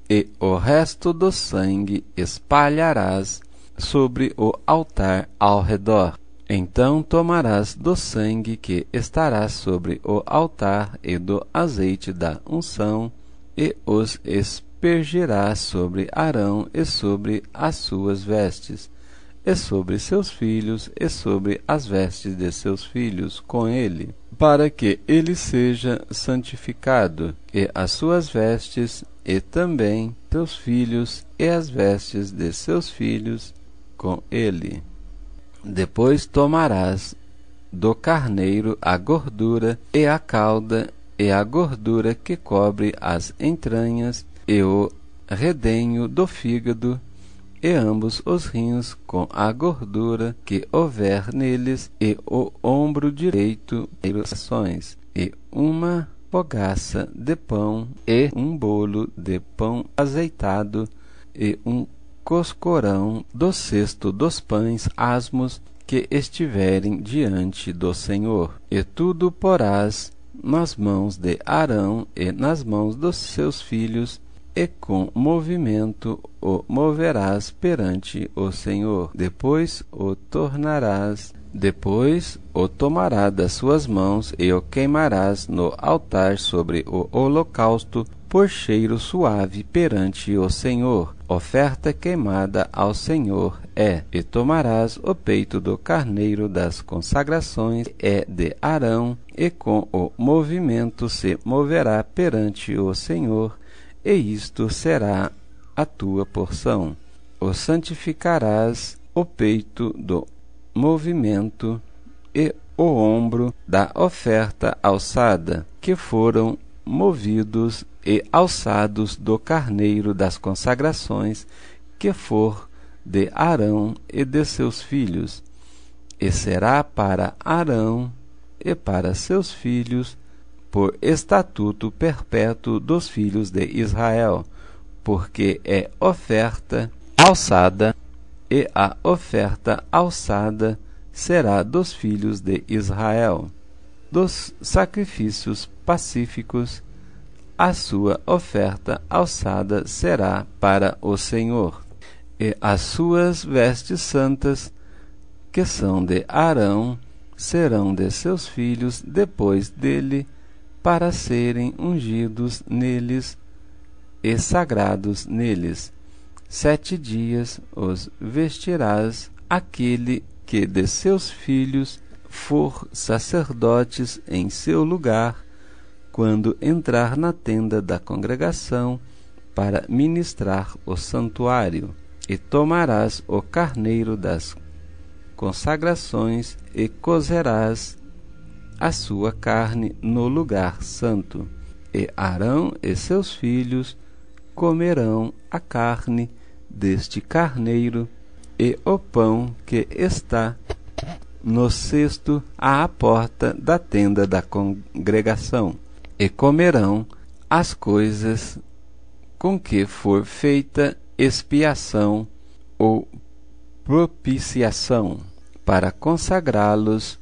E o resto do sangue espalharás sobre o altar ao redor. Então tomarás do sangue que estará sobre o altar e do azeite da unção, e os aspergirás sobre Arão e sobre as suas vestes, e sobre seus filhos, e sobre as vestes de seus filhos com ele, para que ele seja santificado, e as suas vestes, e também teus filhos, e as vestes de seus filhos com ele. Depois tomarás do carneiro a gordura, e a cauda, e a gordura que cobre as entranhas, e o redenho do fígado, e ambos os rins com a gordura que houver neles, e o ombro direito, e uma fogaça de pão, e um bolo de pão azeitado, e um coscorão do cesto dos pães asmos que estiverem diante do Senhor. E tudo porás nas mãos de Arão e nas mãos dos seus filhos, e com movimento o moverás perante o Senhor. Depois o tomará das suas mãos e o queimarás no altar sobre o holocausto por cheiro suave perante o Senhor. Oferta queimada ao Senhor é. E tomarás o peito do carneiro das consagrações, é de Arão, e com o movimento se moverá perante o Senhor, e isto será a tua porção. O santificarás o peito do movimento e o ombro da oferta alçada, que foram movidos e alçados do carneiro das consagrações, que for de Arão e de seus filhos, e será para Arão e para seus filhos por estatuto perpétuo dos filhos de Israel, porque é oferta alçada, e a oferta alçada será dos filhos de Israel. Dos sacrifícios pacíficos, a sua oferta alçada será para o Senhor, e as suas vestes santas, que são de Arão, serão de seus filhos depois dele, para serem ungidos neles e sagrados neles. 7 dias os vestirás aquele que de seus filhos for sacerdotes em seu lugar, quando entrar na tenda da congregação para ministrar o santuário. E tomarás o carneiro das consagrações e cozerás a sua carne no lugar santo. E Arão e seus filhos comerão a carne deste carneiro e o pão que está no cesto à porta da tenda da congregação, e comerão as coisas com que for feita expiação ou propiciação, para consagrá-los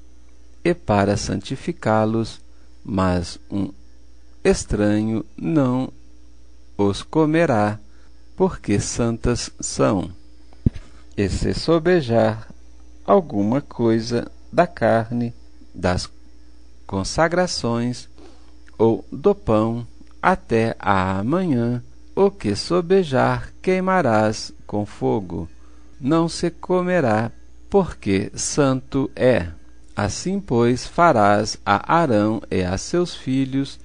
e para santificá-los, mas um estranho não os comerá, porque santas são. E se sobejar alguma coisa da carne, das consagrações ou do pão, até a amanhã, o que sobejar queimarás com fogo. Não se comerá, porque santo é. Assim, pois, farás a Arão e a seus filhos,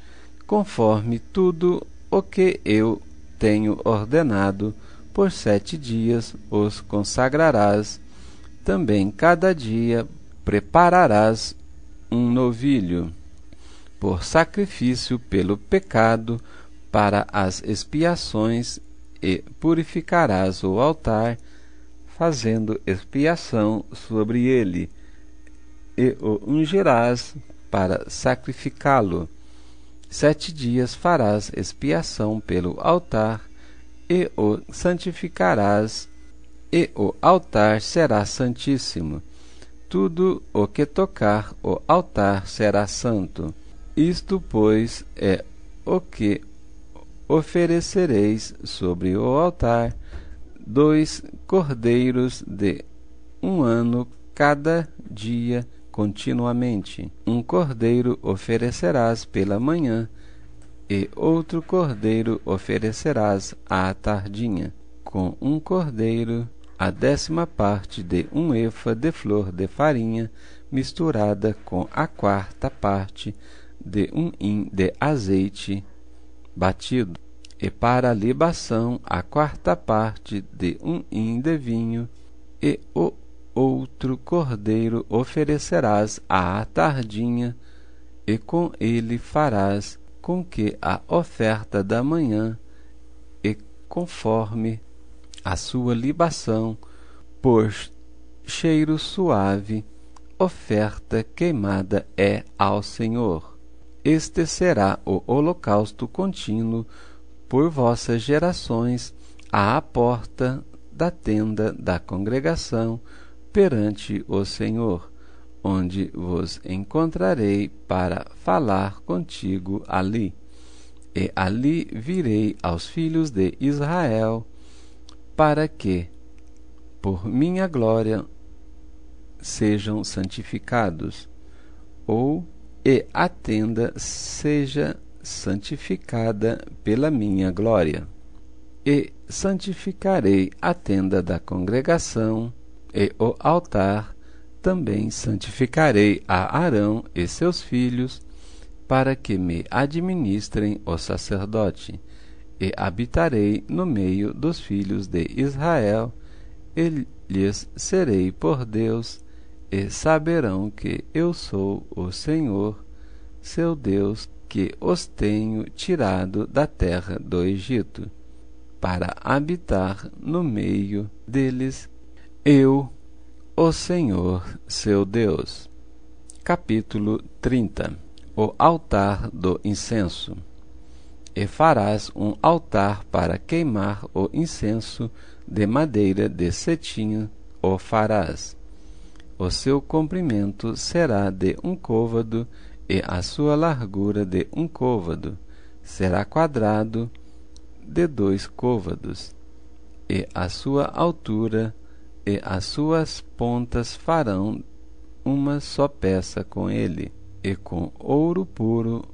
conforme tudo o que eu tenho ordenado. Por 7 dias os consagrarás. Também cada dia prepararás um novilho por sacrifício pelo pecado, para as expiações, e purificarás o altar, fazendo expiação sobre ele, e o ungirás para sacrificá-lo. 7 dias farás expiação pelo altar, e o santificarás, e o altar será santíssimo. Tudo o que tocar o altar será santo. Isto, pois, é o que oferecereis sobre o altar: 2 cordeiros de 1 ano cada dia continuamente. Um cordeiro oferecerás pela manhã, e outro cordeiro oferecerás à tardinha. Com um cordeiro, a 10ª parte de um efa de flor de farinha, misturada com a 4ª parte de um hin de azeite batido, e para a libação a 4ª parte de um hin de vinho, e o outro cordeiro oferecerás à tardinha, e com ele farás com que a oferta da manhã, e conforme a sua libação, por cheiro suave, oferta queimada é ao Senhor. Este será o holocausto contínuo por vossas gerações à porta da tenda da congregação perante o Senhor, onde vos encontrarei para falar contigo ali. E ali virei aos filhos de Israel, para que, por minha glória, sejam santificados, e a tenda seja santificada pela minha glória. E santificarei a tenda da congregação, e o altar também santificarei a Arão e seus filhos, para que me administrem o sacerdote, e habitarei no meio dos filhos de Israel, e lhes serei por Deus, e saberão que eu sou o Senhor, seu Deus, que os tenho tirado da terra do Egito, para habitar no meio deles, eu, o Senhor, seu Deus. Capítulo 30. O altar do incenso. E farás um altar para queimar o incenso, de madeira de cetim o farás. O seu comprimento será de 1 côvado, e a sua largura de 1 côvado. Será quadrado de 2 côvados, e a sua altura e as suas pontas farão uma só peça com ele, e com ouro puro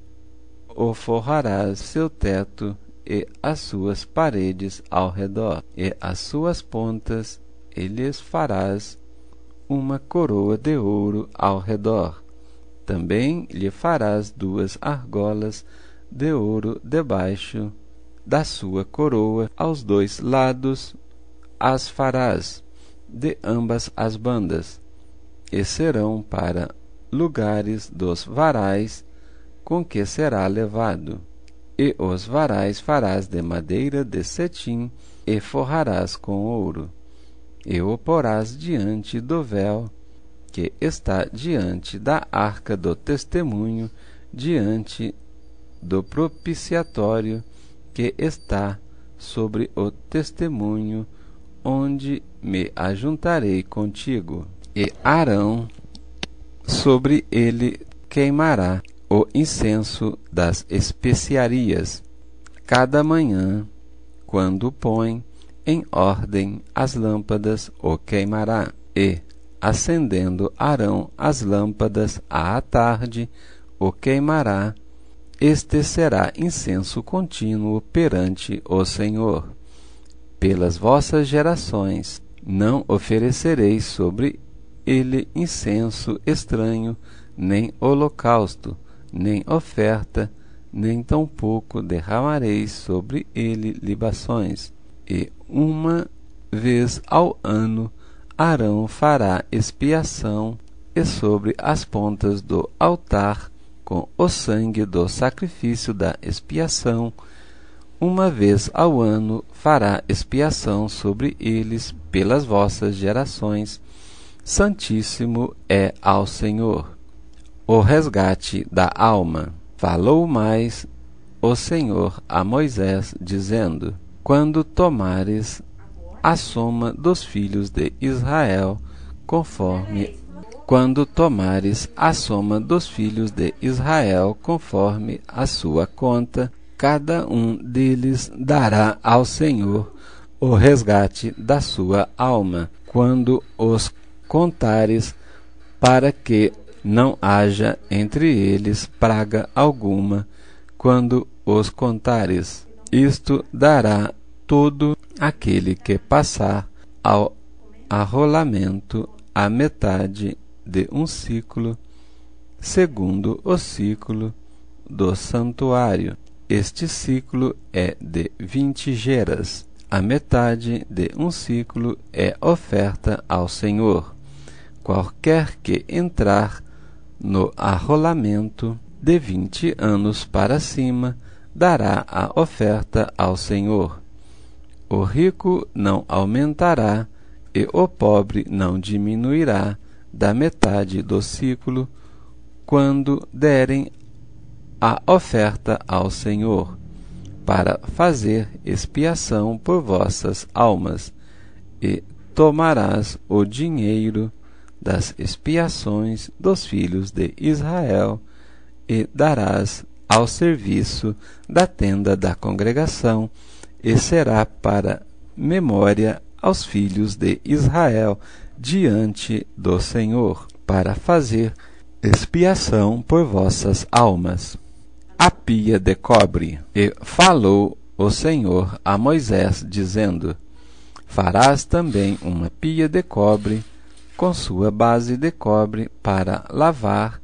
o forrarás seu teto e as suas paredes ao redor, e as suas pontas, e lhes farás uma coroa de ouro ao redor. Também lhe farás 2 argolas de ouro debaixo da sua coroa, aos 2 lados as farás, de ambas as bandas, e serão para lugares dos varais com que será levado. E os varais farás de madeira de cetim, e forrarás com ouro, e o porás diante do véu que está diante da arca do testemunho, diante do propiciatório que está sobre o testemunho, onde me ajuntarei contigo. E Arão sobre ele queimará o incenso das especiarias, cada manhã, quando põe em ordem as lâmpadas, o queimará. E, acendendo Arão as lâmpadas à tarde, o queimará. Este será incenso contínuo perante o Senhor. Pelas vossas gerações não oferecereis sobre ele incenso estranho, nem holocausto, nem oferta, nem tampouco derramareis sobre ele libações. E uma vez ao ano Arão fará expiação, e sobre as pontas do altar, com o sangue do sacrifício da expiação, uma vez ao ano fará expiação sobre eles pelas vossas gerações. Santíssimo é ao Senhor. O resgate da alma. Falou mais o Senhor a Moisés, dizendo: Quando tomares a soma dos filhos de Israel, conforme a sua conta, cada um deles dará ao Senhor o resgate da sua alma. Quando os contares, para que não haja entre eles praga alguma, quando os contares. Isto dará todo aquele que passar ao arrolamento a metade de um ciclo, segundo o ciclo do santuário. Este ciclo é de 20 geras. A metade de um ciclo é oferta ao Senhor. Qualquer que entrar no arrolamento de 20 anos para cima dará a oferta ao Senhor. O rico não aumentará e o pobre não diminuirá da metade do ciclo quando derem a oferta ao Senhor, para fazer expiação por vossas almas, e tomarás o dinheiro das expiações dos filhos de Israel e darás ao serviço da tenda da congregação, e será para memória aos filhos de Israel diante do Senhor, para fazer expiação por vossas almas. A pia de cobre. E falou o Senhor a Moisés, dizendo: Farás também uma pia de cobre, com sua base de cobre, para lavar,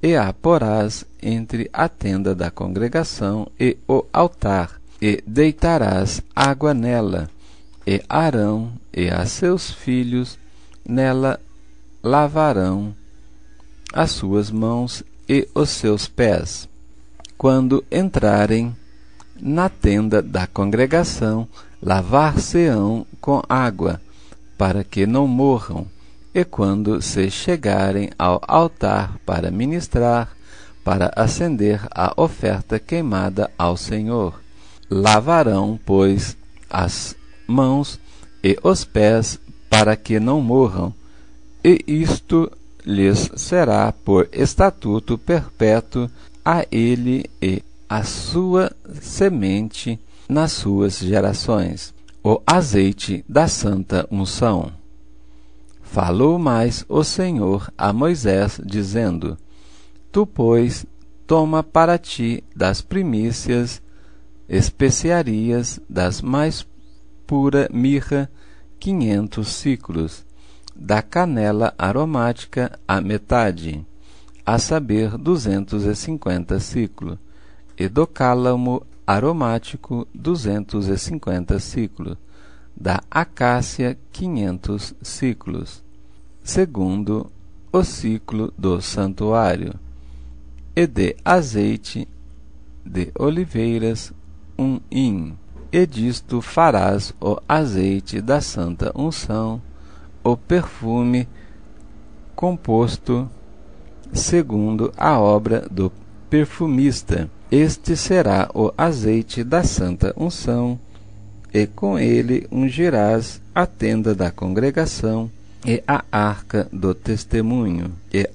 e a porás entre a tenda da congregação e o altar, e deitarás água nela, e Arão e a seus filhos nela lavarão as suas mãos e os seus pés. Quando entrarem na tenda da congregação, lavar-se-ão com água, para que não morram, e quando se chegarem ao altar para ministrar, para acender a oferta queimada ao Senhor, lavarão, pois, as mãos e os pés, para que não morram, e isto lhes será por estatuto perpétuo a ele e a sua semente nas suas gerações. O azeite da santa unção. Falou mais o Senhor a Moisés, dizendo: Tu, pois, toma para ti das primícias especiarias das mais pura mirra 500 ciclos, da canela aromática a metade, a saber 250 ciclos, e do cálamo aromático 250 ciclos, da acácia 500 ciclos, segundo o ciclo do santuário, e de azeite de oliveiras 1 hin. E disto farás o azeite da santa unção, o perfume composto segundo a obra do perfumista. Este será o azeite da santa unção, e com ele ungirás a tenda da congregação e a arca do testemunho, e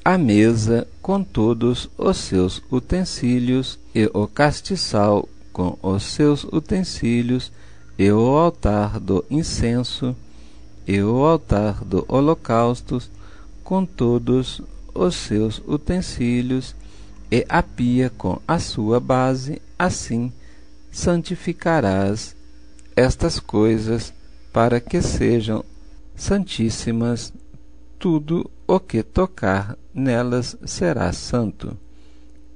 a mesa com todos os seus utensílios, e o castiçal com os seus utensílios, e o altar do incenso, e o altar do holocausto com todos os seus utensílios, e a pia com a sua base. Assim santificarás estas coisas, para que sejam santíssimas. Tudo o que tocar nelas será santo.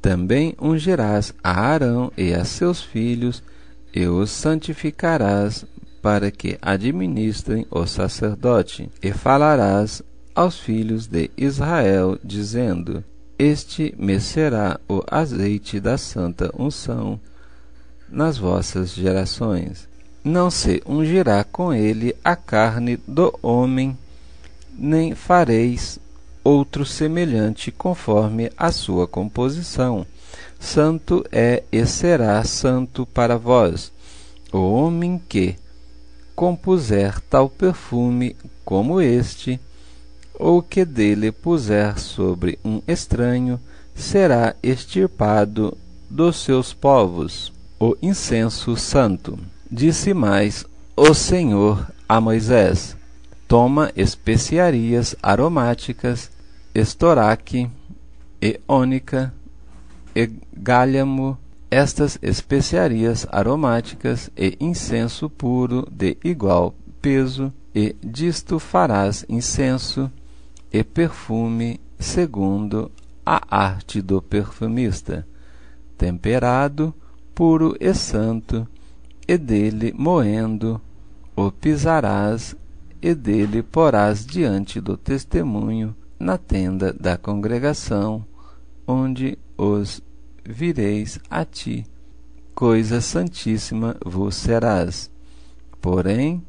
Também ungirás a Arão e a seus filhos, e os santificarás, para que administrem o sacerdote. E falarás aos filhos de Israel, dizendo: Este me será o azeite da santa unção nas vossas gerações. Não se ungirá com ele a carne do homem, nem fareis outro semelhante conforme a sua composição. Santo é e será santo para vós. O homem que compuser tal perfume como este, ou que dele puser sobre um estranho, será extirpado dos seus povos. O incenso santo. Disse mais o Senhor a Moisés: toma especiarias aromáticas, estoraque e ônica e gálhamo. Estas especiarias aromáticas e incenso puro de igual peso, e disto farás incenso e perfume segundo a arte do perfumista, temperado, puro e santo, e dele moendo o pisarás, e dele porás diante do testemunho na tenda da congregação, onde os vireis a ti. Coisa santíssima vos serás. Porém,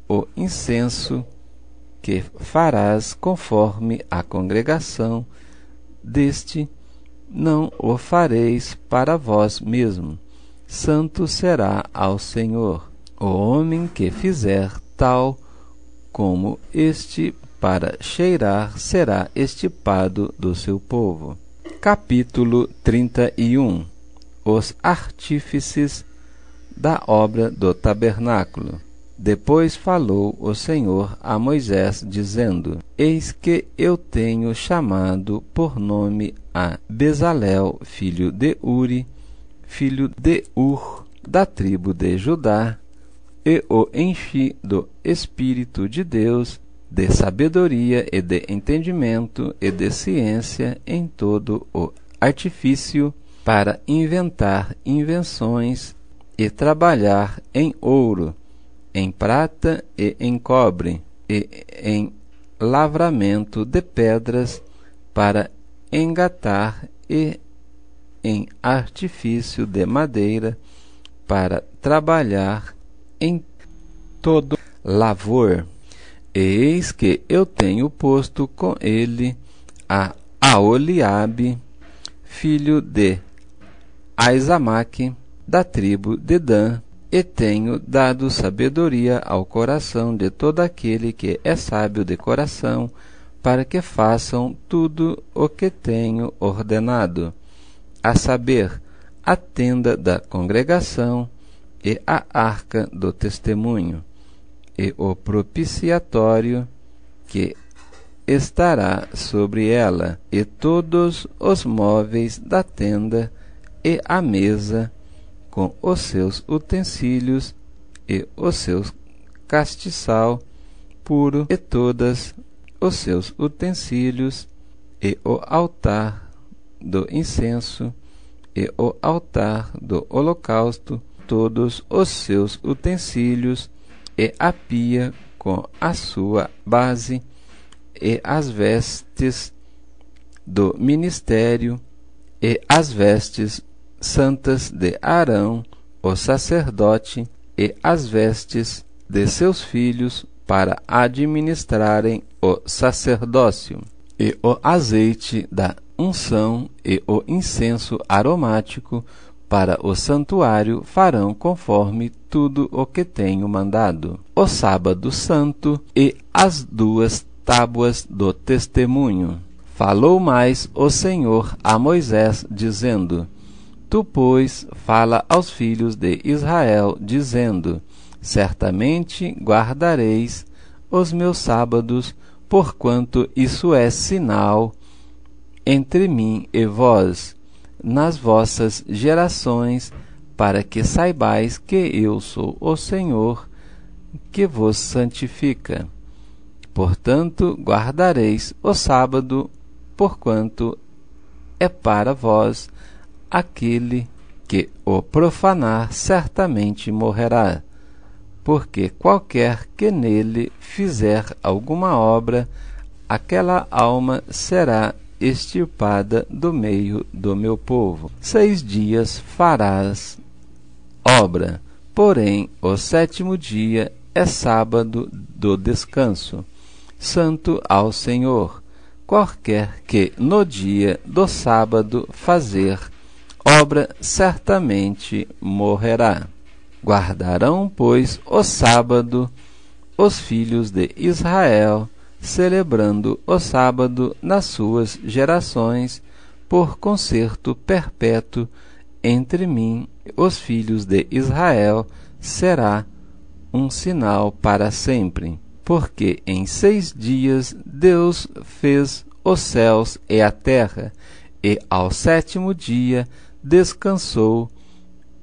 o incenso que farás conforme a congregação deste, não o fareis para vós mesmo. Santo será ao Senhor. O homem que fizer tal como este para cheirar será extirpado do seu povo. Capítulo 31. Os artífices da obra do tabernáculo. Depois falou o Senhor a Moisés, dizendo: Eis que eu tenho chamado por nome a Bezalel, filho de Uri, filho de Ur, da tribo de Judá, e o enchi do Espírito de Deus, de sabedoria e de entendimento e de ciência em todo o artifício, para inventar invenções e trabalhar em ouro, em prata e em cobre, e em lavramento de pedras, para engatar, e em artifício de madeira, para trabalhar em todo lavor. Eis que eu tenho posto com ele a Aholiabe, filho de Aizamaque, da tribo de Dan, e tenho dado sabedoria ao coração de todo aquele que é sábio de coração, para que façam tudo o que tenho ordenado, a saber, a tenda da congregação, e a arca do testemunho, e o propiciatório que estará sobre ela, e todos os móveis da tenda, e a mesa com os seus utensílios, e o seu castiçal puro, e todos os seus utensílios, e o altar do incenso, e o altar do holocausto, todos os seus utensílios, e a pia com a sua base, e as vestes do ministério, e as vestes santas de Arão, o sacerdote, e as vestes de seus filhos, para administrarem o sacerdócio, e o azeite da unção, e o incenso aromático, para o santuário farão conforme tudo o que tenho mandado. O sábado santo e as 2 tábuas do testemunho. Falou mais o Senhor a Moisés, dizendo: Tu, pois, fala aos filhos de Israel, dizendo: Certamente guardareis os meus sábados, porquanto isso é sinal entre mim e vós, nas vossas gerações, para que saibais que eu sou o Senhor, que vos santifica. Portanto, guardareis o sábado, porquanto é para vós. Aquele que o profanar certamente morrerá, porque qualquer que nele fizer alguma obra, aquela alma será extirpada do meio do meu povo. 6 dias farás obra, porém o 7º dia é sábado do descanso, santo ao Senhor. Qualquer que no dia do sábado fazer obra, certamente morrerá. Guardarão, pois, o sábado os filhos de Israel, celebrando o sábado nas suas gerações, por concerto perpétuo entre mim e os filhos de Israel, será um sinal para sempre. porque em 6 dias Deus fez os céus e a terra, e ao 7º dia descansou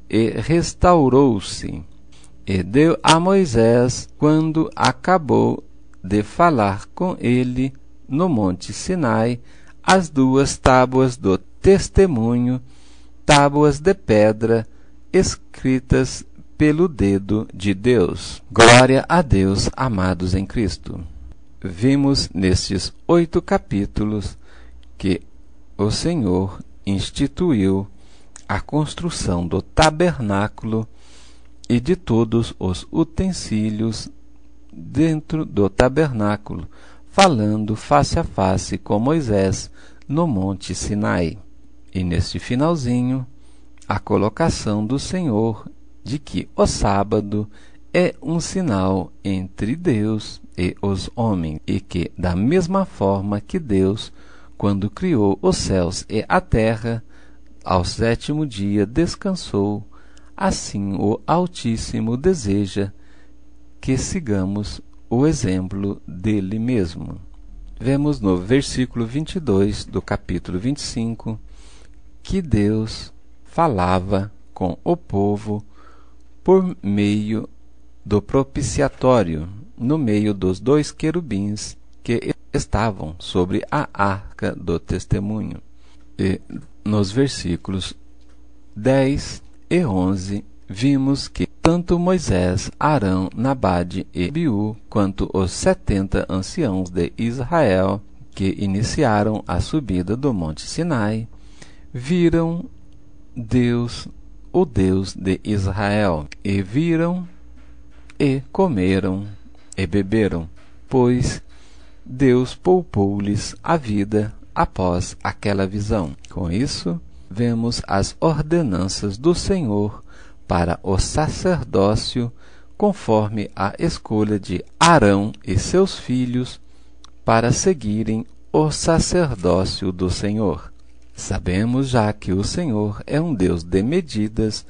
e restaurou-se. E deu a Moisés, quando acabou de falar com ele no monte Sinai, as 2 tábuas do testemunho, tábuas de pedra, escritas pelo dedo de Deus. Glória a Deus, amados em Cristo. Vimos nestes 8 capítulos que o Senhor instituiu a construção do tabernáculo e de todos os utensílios dentro do tabernáculo, falando face a face com Moisés no monte Sinai. E neste finalzinho, a colocação do Senhor de que o sábado é um sinal entre Deus e os homens, e que, da mesma forma que Deus, quando criou os céus e a terra, ao 7º dia descansou, assim o Altíssimo deseja que sigamos o exemplo dele mesmo. Vemos no versículo 22 do capítulo 25 que Deus falava com o povo por meio do propiciatório, no meio dos 2 querubins que estavam sobre a arca do testemunho. E nos versículos 10 e 11 vimos que tanto Moisés, Arão, Nabade e Abiú, quanto os 70 anciãos de Israel que iniciaram a subida do monte Sinai, viram Deus, o Deus de Israel, e viram e comeram e beberam, pois Deus poupou-lhes a vida após aquela visão. Com isso, vemos as ordenanças do Senhor para o sacerdócio, conforme a escolha de Arão e seus filhos para seguirem o sacerdócio do Senhor. Sabemos já que o Senhor é um Deus de medidas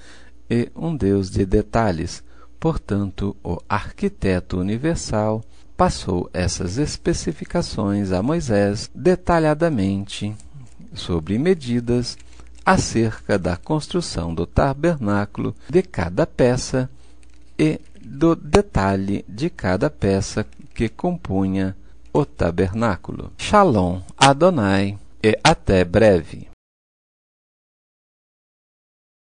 e um Deus de detalhes. Portanto, o arquiteto universal passou essas especificações a Moisés detalhadamente sobre medidas acerca da construção do tabernáculo, de cada peça e do detalhe de cada peça que compunha o tabernáculo. Shalom Adonai e até breve.